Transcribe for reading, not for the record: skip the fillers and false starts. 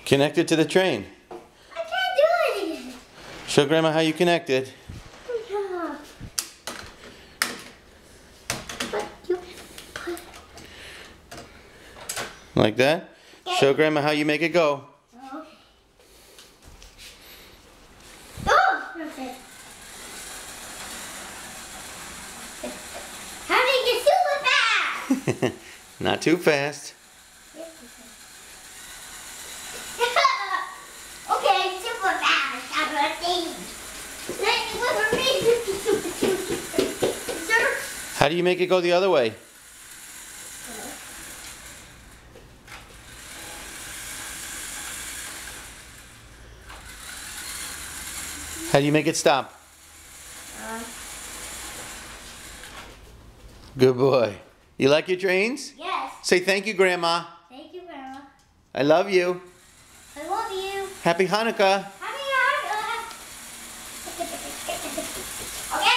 Connect it to the train. I can't do it. Show Grandma how you connect it. Yeah. But you put... Like that? Okay. Show Grandma how you make it go. Okay. Oh! Okay. How do you get super fast? Not too fast. Okay, super fast. I'm a thing. Sir? How do you make it go the other way? How do you make it stop? Good boy. You like your trains? Yes. Say thank you, Grandma. Thank you, Grandma. I love you. I love you. Happy Hanukkah. Happy Hanukkah. Okay.